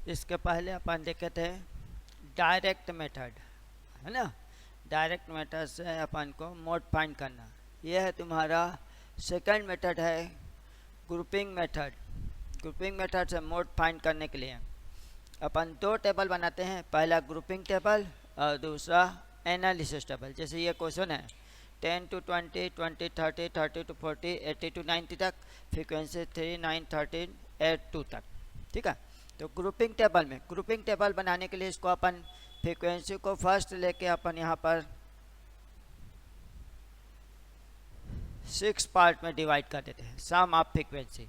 इसके पहले अपन देखे थे डायरेक्ट मेथड, है ना। डायरेक्ट मेथड से अपन को मोड फाइंड करना। यह है तुम्हारा सेकंड मेथड है ग्रुपिंग मेथड। ग्रुपिंग मेथड से मोड फाइंड करने के लिए अपन दो टेबल बनाते हैं, पहला ग्रुपिंग टेबल और दूसरा एनालिसिस टेबल। जैसे ये क्वेश्चन है 10 to 20, 20 30, 30 to 40, 80 to 90 तक, फ्रीक्वेंसी 3, 9, 13, 8, 2 तक, ठीक है। तो ग्रुपिंग टेबल में, ग्रुपिंग टेबल बनाने के लिए इसको अपन फ्रीक्वेंसी को फर्स्ट लेके अपन यहाँ पर 6 पार्ट में डिवाइड कर देते हैं, सम ऑफ फ्रीक्वेंसी,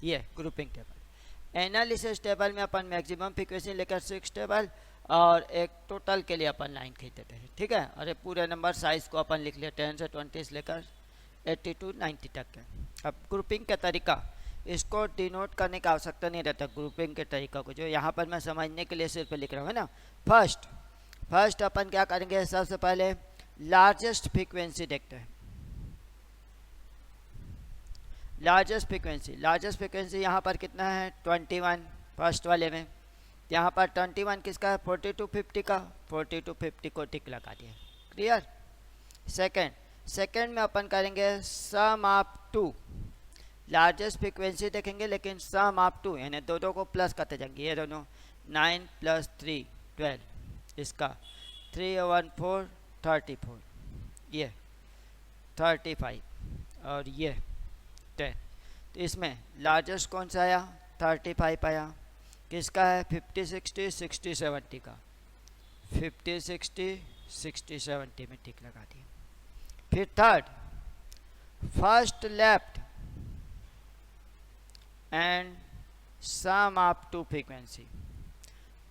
ये ग्रुपिंग टेबल। एनालिसिस टेबल में अपन मैक्सिमम फ्रीक्वेंसी लेकर 6 टेबल और एक टोटल के लिए अपन लाइन खींच देते हैं, ठीक है। और ये पूरे नंबर साइज को अपन लिख लिया 10 से 20 से लेकर 80 to 90 तक है। अब ग्रुपिंग का तरीका, इसको डिनोट करने की आवश्यकता नहीं रहता ग्रुपिंग के तरीका को, जो यहाँ पर मैं समझने के लिए सिर्फ लिख रहा हूँ, है ना। फर्स्ट अपन क्या करेंगे, सबसे पहले लार्जेस्ट फ्रीक्वेंसी देखते हैं। लार्जेस्ट फ्रीक्वेंसी यहाँ पर कितना है 21, फर्स्ट वाले में। यहाँ पर 21 किसका है 40 to 50 का, 40 to 50 को टिक लगा दिया, क्लियर। सेकंड में अपन करेंगे सम ऑफ 2। लार्जेस्ट फ्रीक्वेंसी देखेंगे लेकिन सम ऑफ 2 यानी दो को प्लस करते जाएंगे, ये दोनों 9 + 3 12, इसका 3 और 1 4 34, ये 35 और ये 10। तो इसमें लार्जेस्ट कौन सा आया 35 आया, किसका है 50 60 60 70 का, 50 60 60 70 में टिक लगा दिया। फिर third, first left and sum of 2 frequency,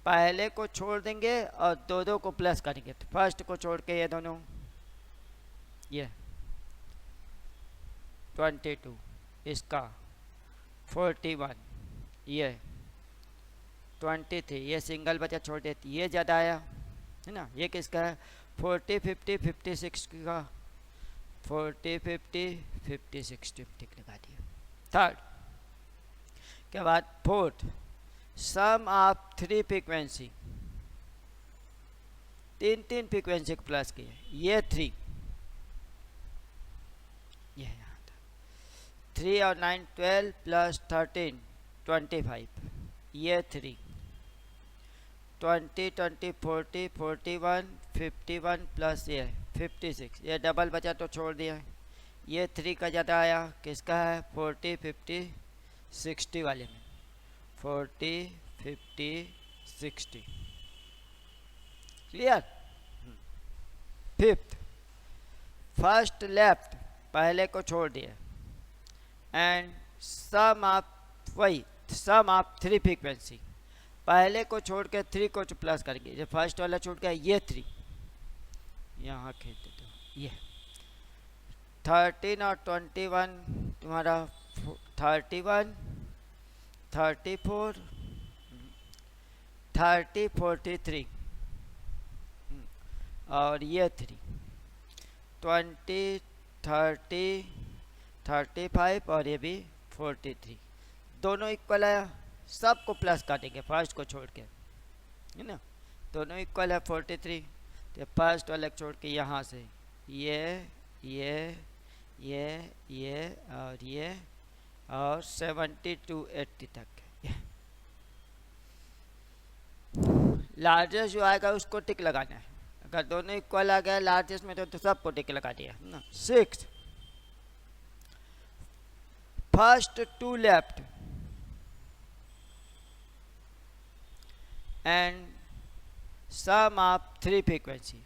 पहले को छोड़ देंगे और दो को प्लस करेंगे। तो फर्स्ट को छोड़ के ये दोनों, ये 22, इसका 41, ये 23, ये सिंगल बचा छोड़ देती, ये ज़्यादा आया, है ना। ये किसका है 40 50 56 का, 40 50 50 60 टिक लगा दिया। थर्ड के बाद फोर्थ, सम ऑफ 3 फ्रीक्वेंसी, तीन फ्रीक्वेंसी को प्लस किए, ये 3, ये यहाँ था 3 और 9 12 + 13 25, ये 3 20 20 40 41 51 प्लस ये 56, ये डबल बचा तो छोड़ दिया। ये 3 का ज़्यादा आया, किसका है 40 50 60 वाले में, 40 50 60, क्लियर। फिफ्थ, फर्स्ट लेफ्ट, पहले को छोड़ दिया एंड सम ऑफ, वही सम ऑफ 3 फ्रीक्वेंसी, पहले को छोड़ के 3 को प्लस करेंगे। जो फर्स्ट वाला छूट गया ये 3, यहाँ खींच देते हो, ये 13 और 21 तुम्हारा 31 34 30 43 और ये 3 20 30 35 और ये भी 43, दोनों इक्वल आया। सबको प्लस काटेंगे फर्स्ट को छोड़ के, है ना। दोनों इक्वल है 43, तो फर्स्ट वाले छोड़ के यहाँ से ये और ये और 70 to 80 तक। लार्जेस्ट जो आएगा उसको टिक लगाना है। अगर दोनों इक्वल आ गया लार्जेस्ट में तो सबको टिक लगा दिया ना। 6, first 2 left and sum of 3 frequency,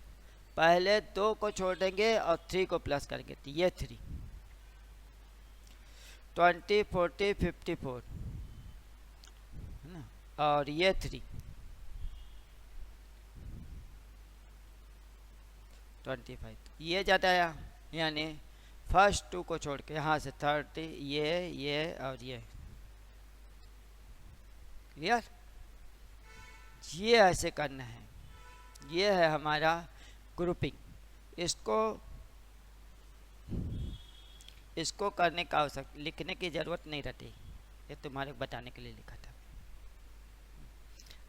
पहले 2 को छोड़ देंगे और 3 को प्लस करेंगे, तो ये 3 20 40 54, है ना। और ये 3 25, ये ज़्यादा आया, यानी फर्स्ट 2 को छोड़ के यहाँ से 30, ये और ये, क्लियर। ये ऐसे करना है, ये है हमारा ग्रुपिंग। इसको करने का आवश्यक, लिखने की ज़रूरत नहीं रहती, ये तुम्हारे बताने के लिए लिखा था।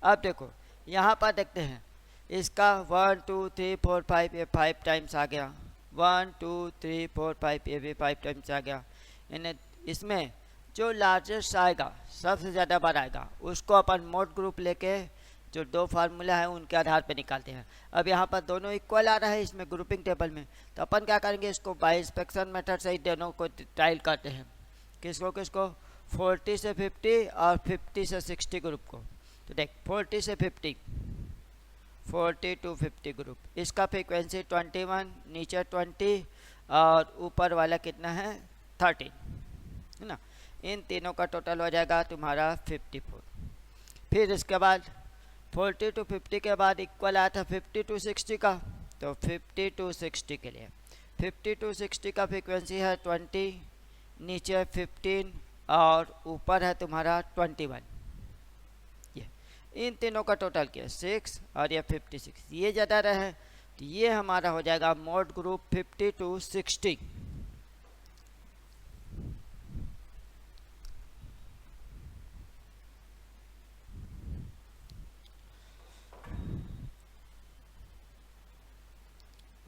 अब देखो यहाँ पर देखते हैं इसका 1 2 3 4 5 ये 5 टाइम्स आ गया, 1 2 3 4 5 ये भी 5 टाइम्स आ गया। यानी इसमें जो लार्जेस्ट आएगा सबसे ज़्यादा बार आएगा उसको अपन मोड ग्रुप लेके जो दो फार्मूला है उनके आधार पे निकालते हैं। अब यहाँ पर दोनों इक्वल आ रहा है इसमें ग्रुपिंग टेबल में, तो अपन क्या करेंगे इसको बाय इंस्पेक्शन मेथड से ही दोनों को ट्रायल करते हैं। किसको किसको 40 से 50 और 50 से 60 ग्रुप को। तो देख 40 से 50, 40 to 50 ग्रुप, इसका फ्रीक्वेंसी 21, नीचे 20 और ऊपर वाला कितना है 13 है ना। इन तीनों का टोटल हो जाएगा तुम्हारा 54। फिर इसके बाद 40 to 50 के बाद इक्वल आया था 50 to 60 का, तो 50 to 60 के लिए 50 to 60 का फ्रीक्वेंसी है 20, नीचे 15 और ऊपर है तुम्हारा 21। ये इन तीनों का टोटल किया 6 और ये 56, ये ज़्यादा रहे तो ये हमारा हो जाएगा mode group 50 to 60।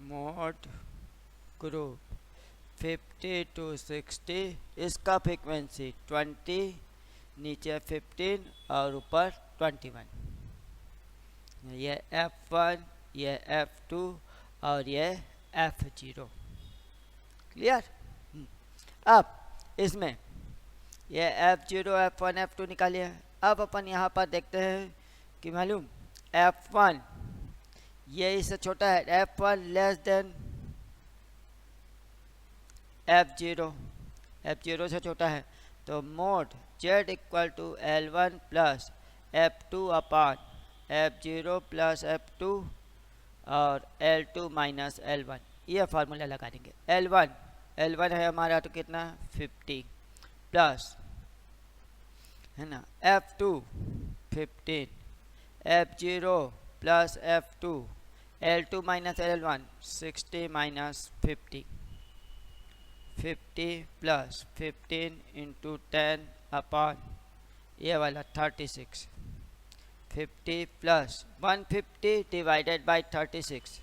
Mode group 50 to 60, इसका फ्रीक्वेंसी 20, नीचे 15 और ऊपर 21। ये F1, ये F2 और ये F0। क्लियर। अब इसमें ये F0 F1 F2 निकालिए। अब अपन यहाँ पर देखते हैं कि मालूम F1 ये इससे छोटा है, F1 less than F0, F0 से छोटा है, तो mode Z equal to L1 plus F2 upon F0 plus F2 और L2 माइनस L1, ये फार्मूला लगा देंगे। L1 है हमारा तो कितना 50 प्लस है ना F2 15, F0 plus F2, L2 minus L1 60 minus 50, 50 plus 15 into 10 upon ये वाला 36, 50 plus 150 divided by 36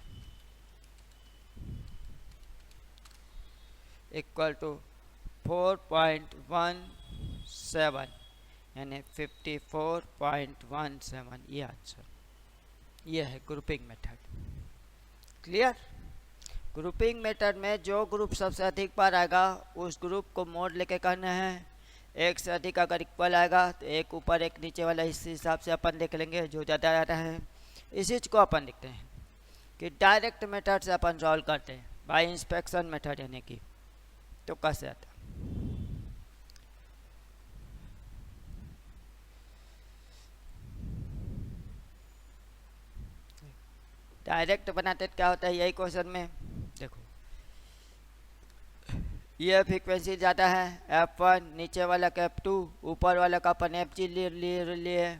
equal to 4.17 यानी 54.17, ये आंसर। ये है grouping method. Clear. Grouping method में जो ग्रुप सबसे अधिक बार आएगा उस ग्रुप को मोड लेके करना है। एक से अधिक अगर इक्वल आएगा तो एक ऊपर एक नीचे वाला इस हिसाब से अपन देख लेंगे जो ज़्यादा आ रहा है। इस चीज़ को अपन देखते हैं कि डायरेक्ट मेथड से अपन सॉल्व करते हैं बाय इंस्पेक्शन मेथड यानी कि, तो कैसे आता है। डायरेक्ट बनाते क्या होता है यही क्वेश्चन में देखो, ये फ्रीक्वेंसी ज़्यादा है F1, नीचे वाला का F2, ऊपर वाला का अपन F0 लिए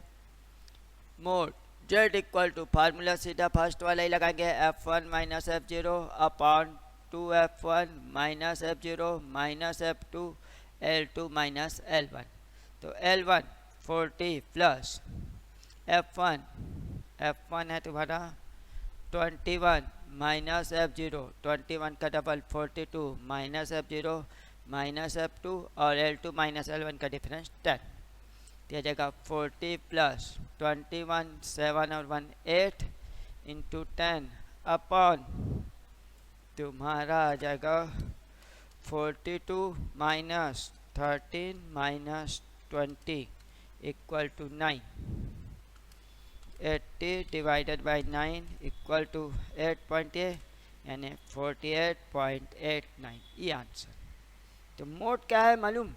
mode Z equal to formula सीधा फर्स्ट वाला ही लगाएंगे F1 minus F0 upon 2F1 minus F0 minus F2 L2 minus L1। तो L1 40 प्लस F1 है तुम्हारा 21 माइनस F0, 21 का double 42 minus F0 minus F2 और L2 माइनस L1 का डिफरेंस 10, तो यह जाएगा 40 प्लस 21 7 और 1 8 इंटू 10 अपॉन तुम्हारा आ जाएगा 42 minus 13 minus 20 equal to 9, 80 divided by 9 equal to 8.8 यानी 48.89, ये आंसर। तो मोड क्या है मालूम,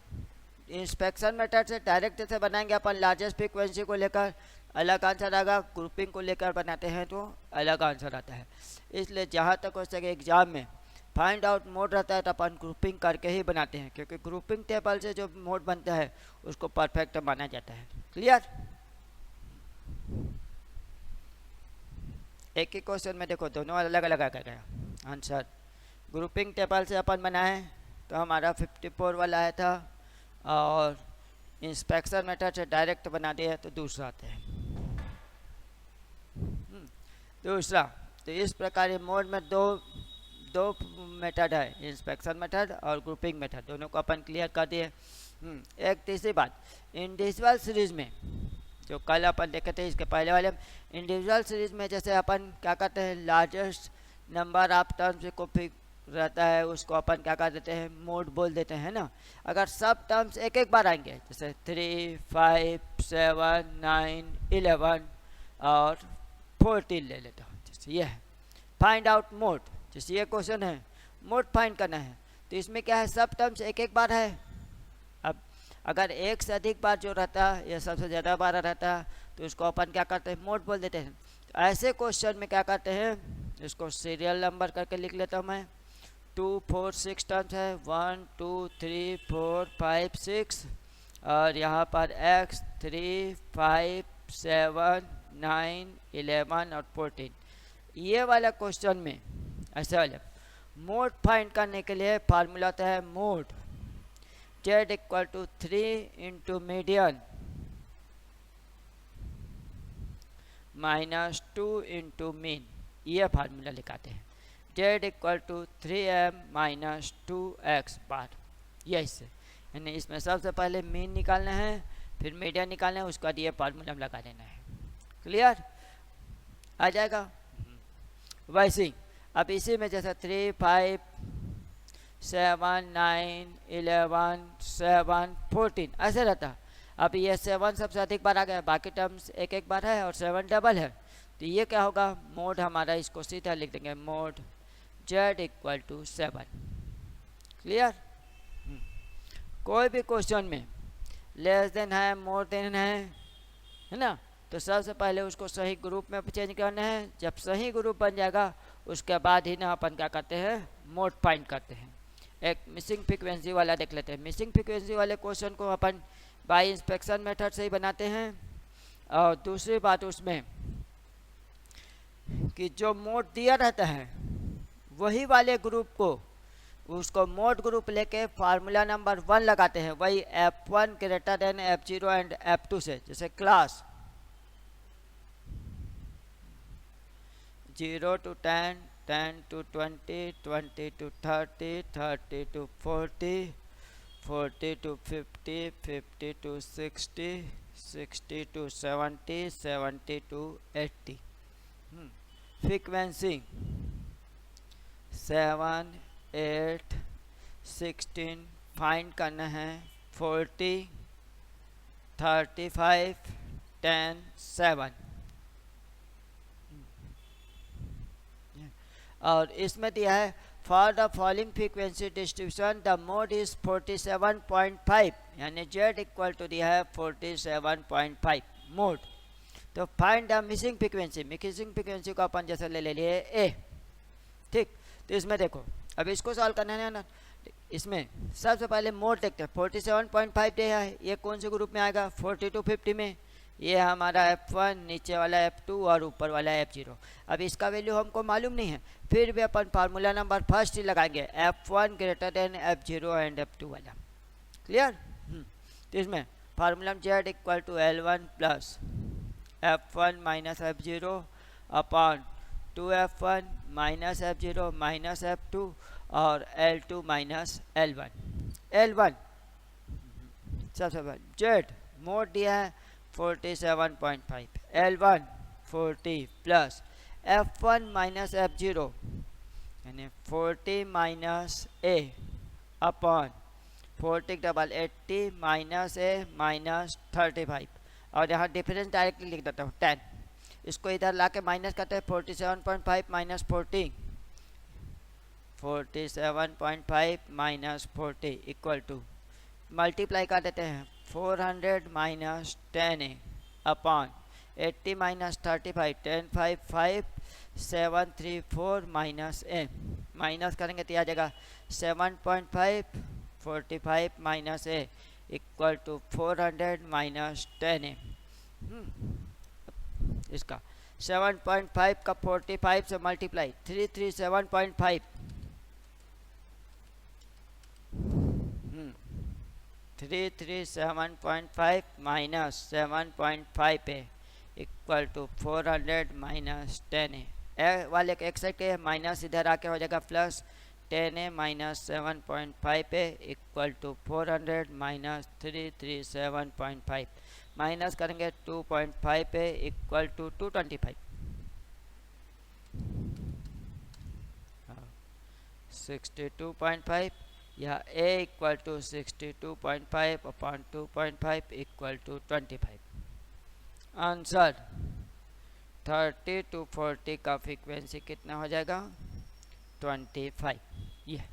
इंस्पेक्शन मेथड से डायरेक्ट से बनाएंगे अपन लार्जेस्ट फ्रीक्वेंसी को लेकर अलग आंसर आएगा, ग्रुपिंग को लेकर बनाते हैं तो अलग आंसर आता है। इसलिए जहाँ तक हो सके एग्जाम में फाइंड आउट मोड रहता है तो अपन ग्रुपिंग करके ही बनाते हैं, क्योंकि ग्रुपिंग टेबल से जो मोड बनता है उसको परफेक्ट माना जाता है। क्लियर। एक ही क्वेश्चन में देखो दोनों अलग अलग आ गया आंसर। ग्रुपिंग टेबल से अपन बनाए तो हमारा 54 वाला आया था, और इंस्पेक्शन मेथड से डायरेक्ट बना दिया तो दूसरा आता है। दूसरा, तो इस प्रकार ये मोड में दो दो मेथड है, इंस्पेक्शन मेथड और ग्रुपिंग मेथड, दोनों को अपन क्लियर कर दिए। एक तीसरी बात, इंडिविजुअल सीरीज में जो कल अपन देखे थे इसके पहले वाले, इंडिविजुअल सीरीज में जैसे अपन क्या करते हैं, लार्जेस्ट नंबर ऑफ टर्म्स को रहता है उसको अपन क्या कर देते हैं, मोड बोल देते हैं ना। अगर सब टर्म्स एक एक बार आएंगे, जैसे 3, 5, 7, 9, 11 और 14 ले लेता हूँ, जैसे ये है फाइंड आउट मोड, जैसे ये क्वेश्चन है मोड फाइंड करना है, तो इसमें क्या है, सब टर्म्स एक एक बार है। अब अगर एक से अधिक बार जो रहता है या सबसे ज़्यादा बार रहता है तो उसको अपन क्या करते हैं, मोड बोल देते हैं। तो ऐसे क्वेश्चन में क्या करते हैं, इसको सीरियल नंबर करके लिख लेता हूँ मैं। 2, 4, 6 टर्म्स है, 1, 2, 3, 4, 5, 6 और यहाँ पर x 3, 5, 7, 9, 11 और 14। ये वाला क्वेश्चन में ऐसे वाले मोड फाइंड करने के लिए फार्मूला होता है mode z equal to 3 into median minus 2 into mean, ये फार्मूला लिखाते हैं। z equal to 3m minus 2x bar, ये इससे, यानी इसमें सबसे पहले मीन निकालना है, फिर मीडियन निकालना है, उसके बाद ये फार्मूला लगा देना है। क्लियर आ जाएगा। वैसे ही अब इसी में जैसे 3, 5, 7, 9, 11, 7, 14 ऐसे रहता। अब ये 7 सबसे अधिक बार आ गया, बाकी टर्म्स एक एक बार है और 7 डबल है, तो ये क्या होगा, मोड हमारा, इसको सीधा लिख देंगे mode z equal to 7। Clear. कोई भी क्वेश्चन में लेस देन है, मोर देन है ना, तो सबसे पहले उसको सही ग्रुप में चेंज करना है। जब सही ग्रुप बन जाएगा उसके बाद ही ना अपन क्या करते हैं, मोड फाइंड करते हैं। एक मिसिंग फ्रीक्वेंसी वाला देख लेते हैं। मिसिंग फ्रीक्वेंसी वाले क्वेश्चन को अपन बाय इंस्पेक्शन मेथड से ही बनाते हैं। और दूसरी बात उसमें कि जो मोड दिया रहता है वही वाले ग्रुप को, उसको मोड ग्रुप लेके फार्मूला नंबर 1 लगाते हैं, वही F1 greater than F0 and F2 से। जैसे class 0 to 10, 10 to 20, 20 to 30, 30 to 40, 40 to 50, 50 to 60, 60 to 70, 70 to 80। Frequency 7, 8, 16 find करना है, 40, 35, 10, 7। और इसमें दिया है for the following frequency distribution the mode is 47.5, यानी z इक्वल टू दिया है 47.5 मोड। तो find the missing frequency, missing frequency को अपन जैसे ले लिए a, ठीक। तो इसमें देखो, अब इसको सॉल्व करना है ना, इसमें सबसे पहले मोड देखते हैं। 47.5 दिया है, ये कौन से ग्रुप में आएगा, 40 to 50 में। ये हमारा F1, नीचे वाला F2 और ऊपर वाला F0। अब इसका वैल्यू हमको मालूम नहीं है, फिर भी अपन फार्मूला नंबर फर्स्ट ही लगाएंगे, F1 greater than F0 and F2 वाला। क्लियर। तो इसमें formula z equal to L1 plus F1 minus F0 upon 2F1 minus F0 minus F2 और L2 माइनस L1। L1 सबसे पहले z मोड दिया है 47.5, L1 40 plus F1 minus F0 यानी 40 minus A upon 40 double 80 minus A minus 35, और यहाँ difference directly लिख देता हूँ 10। इसको इधर ला के माइनस करते हैं, 47.5 minus 40, 47.5 minus 40 equal to multiply कर देते हैं 400 minus 10A upon 80 minus 35, 10 5 5 734 minus A, minus करेंगे तो आ जाएगा 7.5 45 minus A equal to 400 minus 10A। इसका 7.5 का 45 से multiply 337.5 337.5 minus 7.5 A equal to 400 minus 10A। A वाले के एक साइड के माइनस इधर आके हो जाएगा plus 10a minus 7.5a equal to 400 minus 337.5 minus करेंगे 2.5a इक्वल टू 225 62.5 यह a equal to 62.5 upon 2.5 equal to 25। Answer 30 to 40 का फ्रीक्वेंसी कितना हो जाएगा 25। ये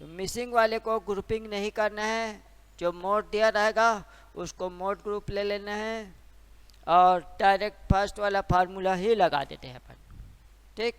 तो मिसिंग वाले को ग्रुपिंग नहीं करना है, जो मोड दिया रहेगा उसको मोड ग्रुप ले लेना है और डायरेक्ट फर्स्ट वाला फार्मूला ही लगा देते हैं अपन। ठीक।